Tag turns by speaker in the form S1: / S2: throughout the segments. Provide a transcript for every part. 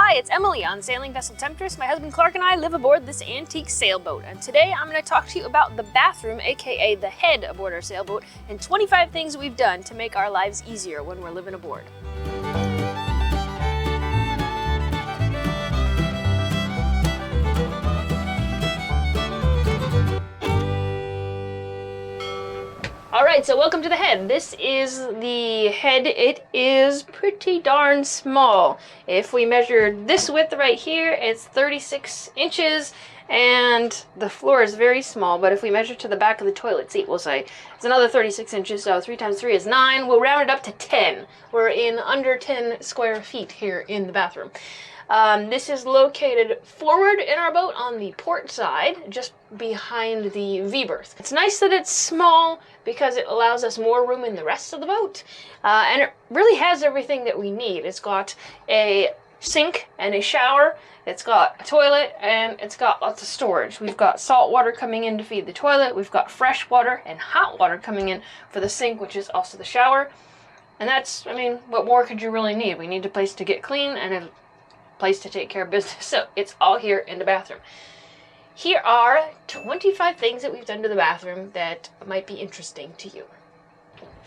S1: Hi, it's Emily on Sailing Vessel Temptress. My husband Clark and I live aboard this antique sailboat, and today I'm going to talk to you about the bathroom, aka the head aboard our sailboat, and 25 things we've done to make our lives easier when we're living aboard. Alright, so welcome to the head. This is the head. It is pretty darn small. If we measure this width right here, it's 36 inches, and the floor is very small, but if we measure to the back of the toilet seat, we'll say it's another 36 inches, so 3 times 3 is 9. We'll round it up to 10. We're in under 10 square feet here in the bathroom. This is located forward in our boat on the port side, just behind the V-berth. It's nice that it's small because it allows us more room in the rest of the boat, and it really has everything that we need. It's got a sink and a shower, it's got a toilet, and it's got lots of storage. We've got salt water coming in to feed the toilet, we've got fresh water and hot water coming in for the sink, which is also the shower. And that's, I mean, what more could you really need? We need a place to get clean and a place to take care of business, so it's all here in the bathroom. Here are 25 things that we've done to the bathroom that might be interesting to you.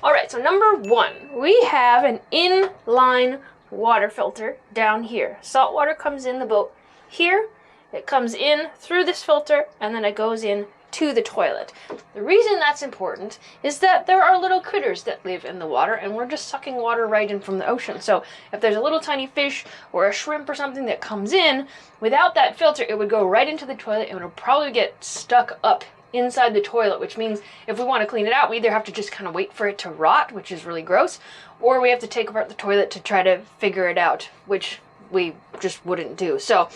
S1: Alright, so number 1, we have an inline water filter down here. Salt water comes in the boat here, it comes in through this filter, and then it goes in to the toilet. The reason that's important is that there are little critters that live in the water, and we're just sucking water right in from the ocean. So if there's a little tiny fish or a shrimp or something that comes in, without that filter, it would go right into the toilet and it would probably get stuck up inside the toilet, which means if we want to clean it out, we either have to just kind of wait for it to rot, which is really gross, or we have to take apart the toilet to try to figure it out, which we just wouldn't do. So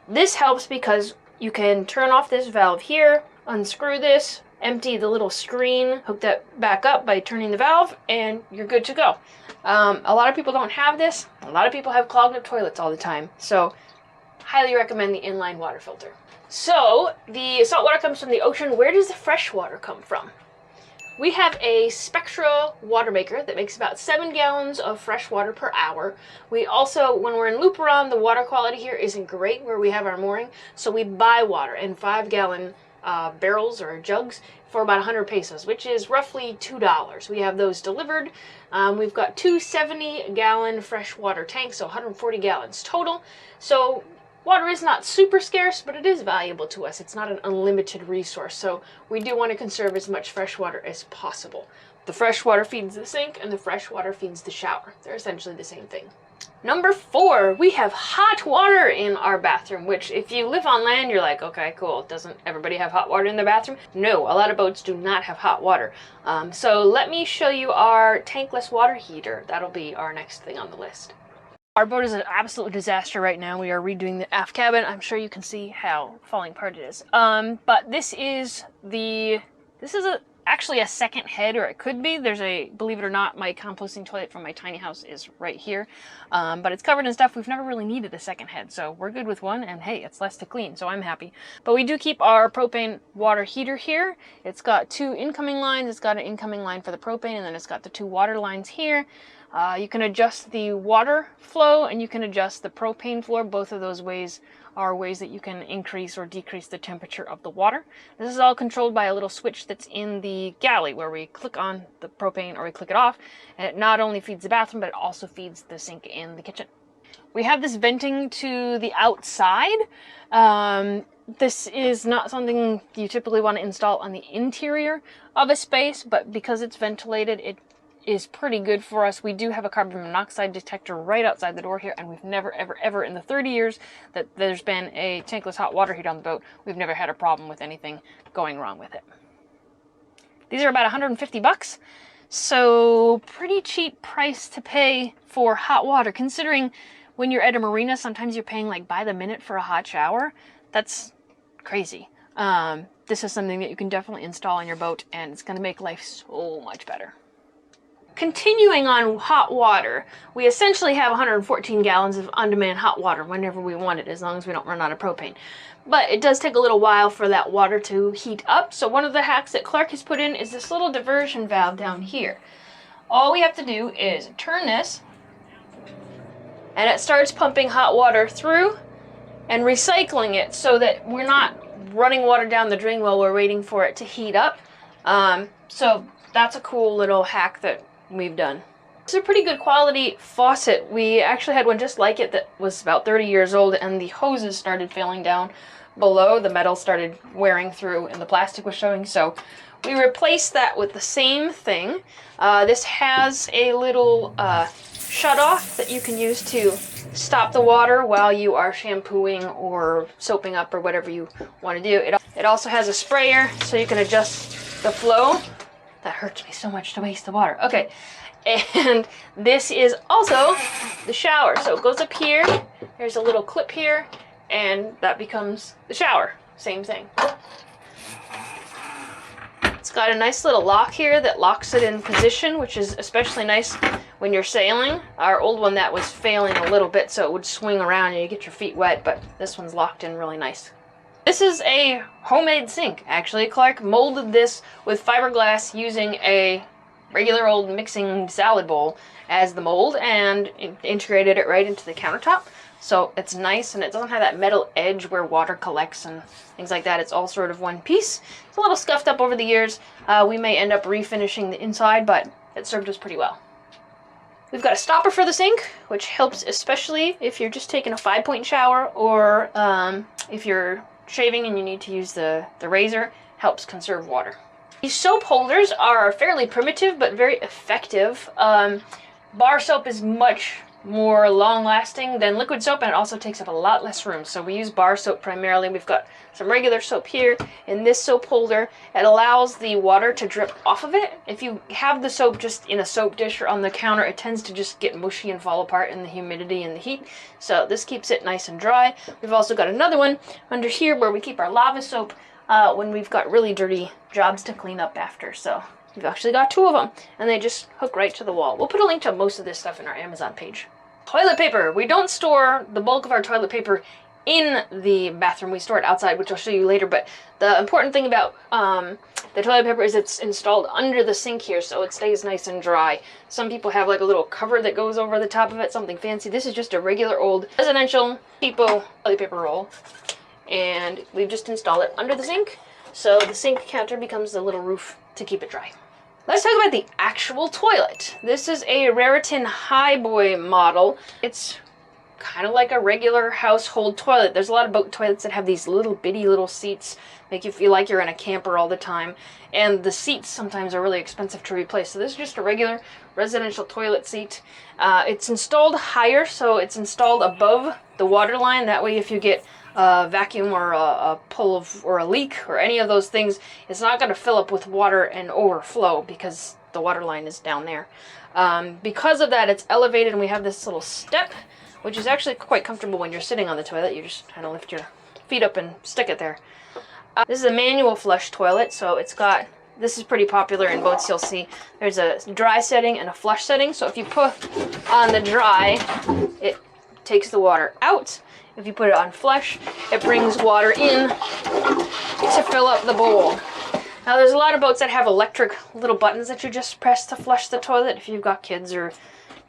S1: this helps because you can turn off this valve here, unscrew this, empty the little screen, hook that back up by turning the valve, and you're good to go. A lot of people don't have this. A lot of people have clogged up toilets all the time. So highly recommend the inline water filter. So the salt water comes from the ocean. Where does the fresh water come from? We have a Spectra Watermaker that makes about 7 gallons of fresh water per hour. We also, when we're in Luperon, the water quality here isn't great where we have our mooring, so we buy water in 5-gallon barrels or jugs for about 100 pesos, which is roughly $2. We have those delivered. We've got 2 70-gallon freshwater tanks, so 140 gallons total. So water is not super scarce, but it is valuable to us. It's not an unlimited resource, so we do want to conserve as much fresh water as possible. The fresh water feeds the sink, and the fresh water feeds the shower. They're essentially the same thing. Number 4, we have hot water in our bathroom, which if you live on land, you're like, okay, cool. Doesn't everybody have hot water in their bathroom? No, a lot of boats do not have hot water. So let me show you our tankless water heater. That'll be our next thing on the list. Our boat is an absolute disaster right now. We are redoing the aft cabin. I'm sure you can see how falling apart it is. But this is actually a second head, or it could be. There's a, believe it or not, my composting toilet from my tiny house is right here. But it's covered in stuff. We've never really needed a second head, so we're good with one, and hey, it's less to clean, so I'm happy. But we do keep our propane water heater here. It's got 2 incoming lines. It's got an incoming line for the propane, and then it's got the 2 water lines here. You can adjust the water flow, and you can adjust the propane flow. Both of those ways are ways that you can increase or decrease the temperature of the water. This is all controlled by a little switch that's in the galley where we click on the propane or we click it off, and it not only feeds the bathroom, but it also feeds the sink and the kitchen. We have this venting to the outside. This is not something you typically want to install on the interior of a space, but because it's ventilated, it is pretty good for us. We do have a carbon monoxide detector right outside the door here, and we've never, ever in the 30 years that there's been a tankless hot water heater on the boat, we've never had a problem with anything going wrong with it. These are about 150 bucks, so pretty cheap price to pay for hot water, considering when you're at a marina, sometimes you're paying like by the minute for a hot shower. That's crazy. This is something that you can definitely install on your boat, and it's going to make life so much better. Continuing on hot water, we essentially have 114 gallons of on-demand hot water whenever we want it, as long as we don't run out of propane. But it does take a little while for that water to heat up, so one of the hacks that Clark has put in is this little diversion valve down here. All we have to do is turn this, and it starts pumping hot water through and recycling it so that we're not running water down the drain while we're waiting for it to heat up. So that's a cool little hack that we've done. It's a pretty good quality faucet. We actually had one just like it that was about 30 years old, and the hoses started failing down below. The metal started wearing through and the plastic was showing, so we replaced that with the same thing. This has a little shut-off that you can use to stop the water while you are shampooing or soaping up or whatever you want to do. It also has a sprayer so you can adjust the flow. That hurts me so much to waste the water. Okay, and this is also the shower. So it goes up here, there's a little clip here, and that becomes the shower. Same thing. It's got a nice little lock here that locks it in position, which is especially nice when you're sailing. Our old one, that was failing a little bit, so it would swing around and you get your feet wet, but this one's locked in really nice. This is a homemade sink, actually. Clark molded this with fiberglass using a regular old mixing salad bowl as the mold and integrated it right into the countertop. So it's nice, and it doesn't have that metal edge where water collects and things like that. It's all sort of one piece. It's a little scuffed up over the years. We may end up refinishing the inside, but it served us pretty well. We've got a stopper for the sink, which helps especially if you're just taking a 5-point shower, or if you're shaving and you need to use the razor. Helps conserve water. These soap holders are fairly primitive but very effective. Bar soap is much more long-lasting than liquid soap, and it also takes up a lot less room. So we use bar soap primarily. We've got some regular soap here in this soap holder. It allows the water to drip off of it. If you have the soap just in a soap dish or on the counter, it tends to just get mushy and fall apart in the humidity and the heat. So this keeps it nice and dry. We've also got another one under here where we keep our lava soap when we've got really dirty jobs to clean up after. So we've actually got 2 of them, and they just hook right to the wall. We'll put a link to most of this stuff in our Amazon page. Toilet paper. We don't store the bulk of our toilet paper in the bathroom. We store it outside, which I'll show you later. But the important thing about the toilet paper is it's installed under the sink here, so it stays nice and dry. Some people have like a little cover that goes over the top of it, something fancy. This is just a regular old residential cheapo toilet paper roll, and we've just installed it under the sink, so the sink counter becomes the little roof to keep it dry. Let's talk about the actual toilet. This is a Raritan Highboy model. It's kind of like a regular household toilet. There's a lot of boat toilets that have these little bitty little seats, make you feel like you're in a camper all the time. And the seats sometimes are really expensive to replace. So this is just a regular residential toilet seat. It's installed higher, so it's installed above the water line. That way if you get a vacuum or a pull or a leak or any of those things, it's not going to fill up with water and overflow because the water line is down there. Because of that, it's elevated, and we have this little step, which is actually quite comfortable when you're sitting on the toilet. You just kind of lift your feet up and stick it there. This is a manual flush toilet, so it's got, this is pretty popular in boats. You'll see there's a dry setting and a flush setting. So if you put on the dry, it takes the water out. If you put it on flush, it brings water in to fill up the bowl. Now there's a lot of boats that have electric little buttons that you just press to flush the toilet. If you've got kids or,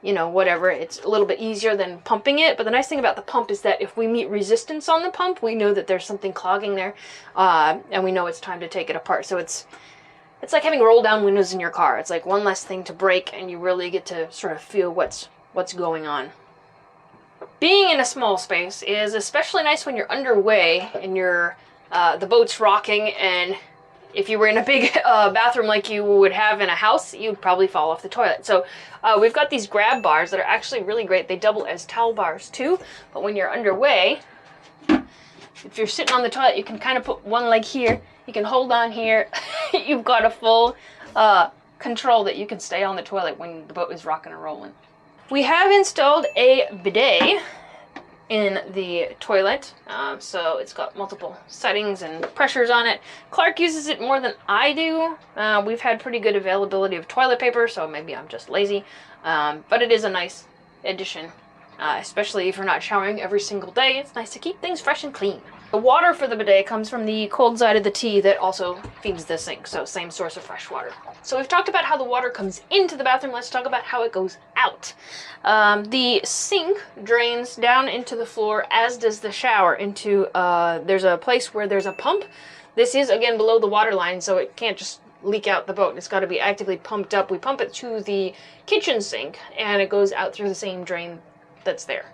S1: you know, whatever, it's a little bit easier than pumping it. But the nice thing about the pump is that if we meet resistance on the pump, we know that there's something clogging there, and we know it's time to take it apart. So it's like having roll down windows in your car. It's like one less thing to break, and you really get to sort of feel what's going on. Being in a small space is especially nice when you're underway and you're the boat's rocking, and if you were in a big bathroom like you would have in a house, you'd probably fall off the toilet. So we've got these grab bars that are actually really great. They double as towel bars too, but when you're underway, if you're sitting on the toilet, you can kind of put one leg here, you can hold on here. You've got a full control that you can stay on the toilet when the boat is rocking and rolling. We have installed a bidet in the toilet, so it's got multiple settings and pressures on it. Clark uses it more than I do. We've had pretty good availability of toilet paper, so maybe I'm just lazy, but it is a nice addition, especially if you're not showering every single day. It's nice to keep things fresh and clean. The water for the bidet comes from the cold side of the T that also feeds the sink, so same source of fresh water. So we've talked about how the water comes into the bathroom. Let's talk about how it goes out. The sink drains down into the floor, as does the shower, into, there's a place where there's a pump. This is, again, below the water line, so it can't just leak out the boat. It's got to be actively pumped up. We pump it to the kitchen sink, and it goes out through the same drain that's there.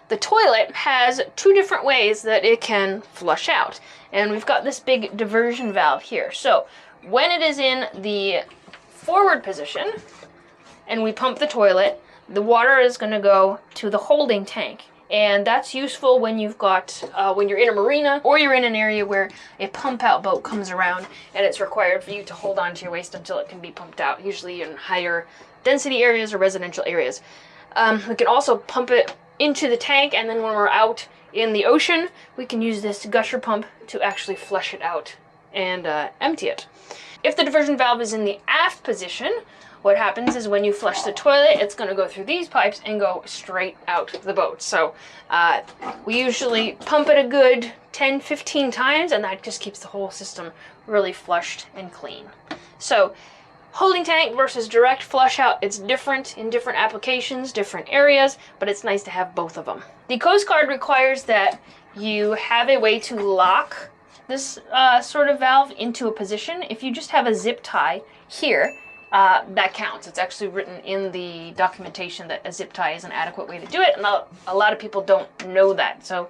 S1: The toilet has two different ways that it can flush out, and we've got this big diversion valve here. So when it is in the forward position and we pump the toilet, the water is going to go to the holding tank, and that's useful when you've got when you're in a marina or you're in an area where a pump out boat comes around and it's required for you to hold on to your waste until it can be pumped out, usually in higher density areas or residential areas. We can also pump it into the tank, and then when we're out in the ocean, we can use this gusher pump to actually flush it out and empty it. If the diversion valve is in the aft position, what happens is when you flush the toilet, it's going to go through these pipes and go straight out the boat. So we usually pump it a good 10-15 times, and that just keeps the whole system really flushed and clean. So holding tank versus direct flush out, it's different in different applications, different areas, but it's nice to have both of them. The Coast Guard requires that you have a way to lock this sort of valve into a position. If you just have a zip tie here, that counts. It's actually written in the documentation that a zip tie is an adequate way to do it, and a lot of people don't know that. So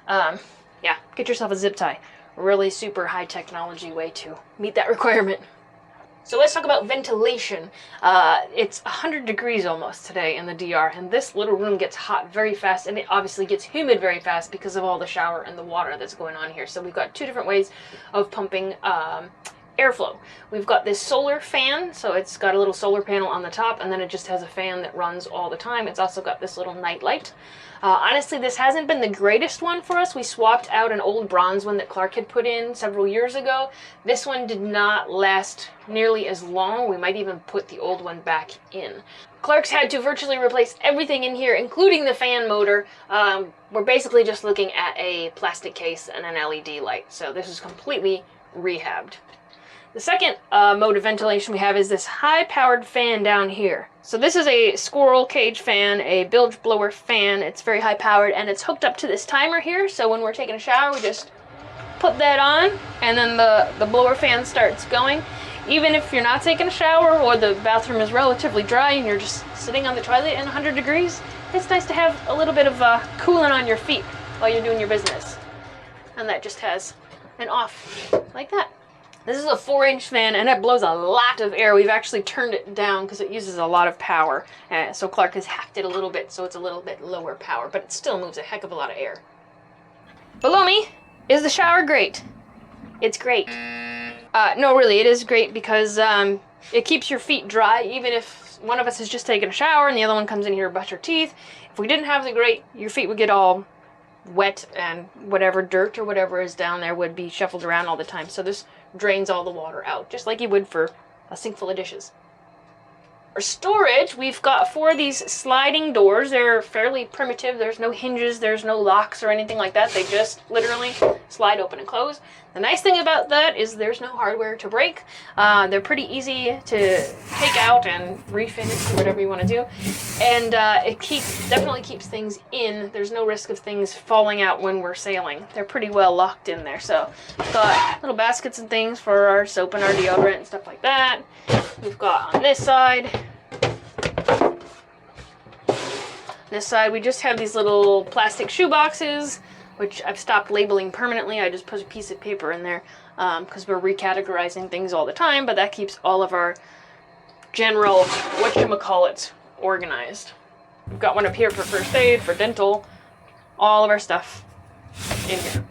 S1: yeah, get yourself a zip tie. Really super high technology way to meet that requirement. So let's talk about ventilation. It's 100 degrees almost today in the DR, and this little room gets hot very fast, and it obviously gets humid very fast because of all the shower and the water that's going on here. So we've got two different ways of pumping airflow. We've got this solar fan, so it's got a little solar panel on the top, and then it just has a fan that runs all the time. It's also got this little night light. Honestly, this hasn't been the greatest one for us. We swapped out an old bronze one that Clark had put in several years ago. This one did not last nearly as long. We might even put the old one back in. Clark's had to virtually replace everything in here, including the fan motor. We're basically just looking at a plastic case and an LED light, so this is completely rehabbed. The second mode of ventilation we have is this high-powered fan down here. So this is a squirrel cage fan, a bilge blower fan. It's very high-powered, and it's hooked up to this timer here. So when we're taking a shower, we just put that on, and then the blower fan starts going. Even if you're not taking a shower or the bathroom is relatively dry and you're just sitting on the toilet in 100 degrees, it's nice to have a little bit of coolant on your feet while you're doing your business. And that just has an off like that. This is a 4-inch fan, and it blows a lot of air. We've actually turned it down because it uses a lot of power. So Clark has hacked it a little bit, so it's a little bit lower power, but it still moves a heck of a lot of air. Below me is the shower grate. It's great. No, really, it is great because it keeps your feet dry, even if one of us has just taken a shower and the other one comes in here to brush her teeth. If we didn't have the grate, your feet would get all wet, and whatever dirt or whatever is down there would be shuffled around all the time. So this drains all the water out, just like you would for a sink full of dishes. For storage, we've got 4 of these sliding doors. They're fairly primitive. There's no hinges, there's no locks or anything like that. They just literally slide open and close. The nice thing about that is there's no hardware to break. They're pretty easy to take out and refinish or whatever you want to do. And it definitely keeps things in. There's no risk of things falling out when we're sailing. They're pretty well locked in there. So we've got little baskets and things for our soap and our deodorant and stuff like that. We've got on this side, we just have these little plastic shoe boxes, which I've stopped labeling permanently. I just put a piece of paper in there because we're recategorizing things all the time, but that keeps all of our general whatchamacallits organized. We've got one up here for first aid, for dental, all of our stuff in here.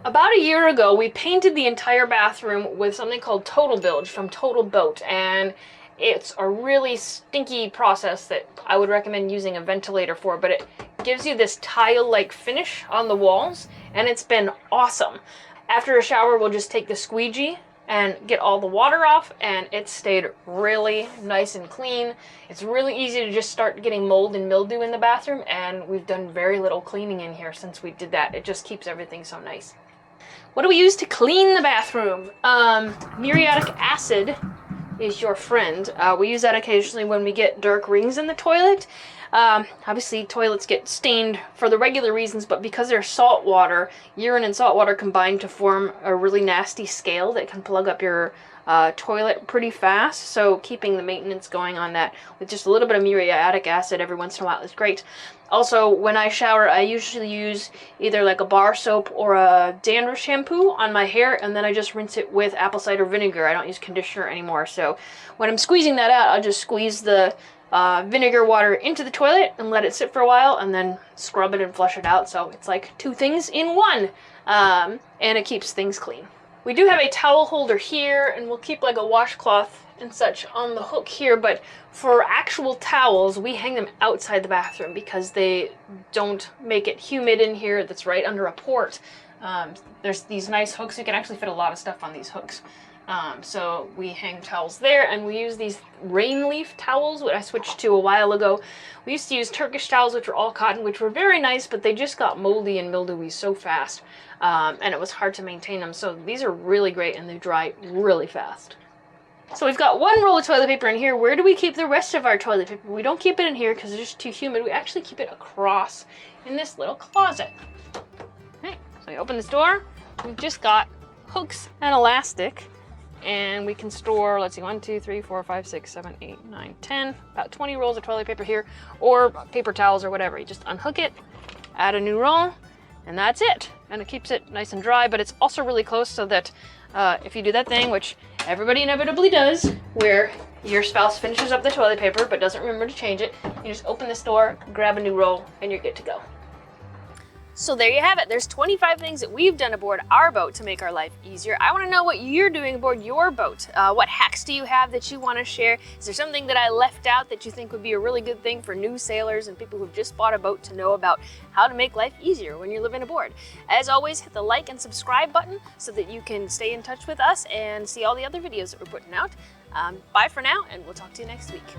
S1: About a year ago, we painted the entire bathroom with something called Total Bilge from Total Boat, and it's a really stinky process that I would recommend using a ventilator for, but it gives you this tile-like finish on the walls, and it's been awesome. After a shower, we'll just take the squeegee and get all the water off, and it stayed really nice and clean. It's really easy to just start getting mold and mildew in the bathroom, and we've done very little cleaning in here since we did that. It just keeps everything so nice. What do we use to clean the bathroom? Muriatic Acid is your friend. We use that occasionally when we get dark rings in the toilet. Obviously toilets get stained for the regular reasons, but because they're salt water, urine and salt water combine to form a really nasty scale that can plug up your toilet pretty fast. So keeping the maintenance going on that with just a little bit of muriatic acid every once in a while is great. Also, when I shower, I usually use either like a bar soap or a dandruff shampoo on my hair, and then I just rinse it with apple cider vinegar. I don't use conditioner anymore. So when I'm squeezing that out, I'll just squeeze the vinegar water into the toilet and let it sit for a while, and then scrub it and flush it out. So it's like two things in one, and it keeps things clean. We do have a towel holder here, and we'll keep like a washcloth and such on the hook here, but for actual towels, we hang them outside the bathroom because they don't make it humid in here. That's right under a port. There's these nice hooks. You can actually fit a lot of stuff on these hooks. So we hang towels there, and we use these rain leaf towels, which I switched to a while ago. We used to use Turkish towels, which were all cotton, which were very nice, but they just got moldy and mildewy so fast, and it was hard to maintain them. So these are really great, and they dry really fast. So we've got one roll of toilet paper in here. Where do we keep the rest of our toilet paper? We don't keep it in here because it's just too humid. We actually keep it across in this little closet. Okay, so we open this door. We've just got hooks and elastic. And we can store, let's see, 1, 2, 3, 4, 5, 6, 7, 8, 9, 10, about 20 rolls of toilet paper here, or paper towels or whatever. You just unhook it, add a new roll, and that's it. And it keeps it nice and dry, but it's also really close so that if you do that thing, which everybody inevitably does, where your spouse finishes up the toilet paper but doesn't remember to change it, you just open this door, grab a new roll, and you're good to go. So there you have it. There's 25 things that we've done aboard our boat to make our life easier. I want to know what you're doing aboard your boat. What hacks do you have that you want to share? Is there something that I left out that you think would be a really good thing for new sailors and people who've just bought a boat to know about how to make life easier when you're living aboard? As always, hit the like and subscribe button so that you can stay in touch with us and see all the other videos that we're putting out. Bye for now, and we'll talk to you next week.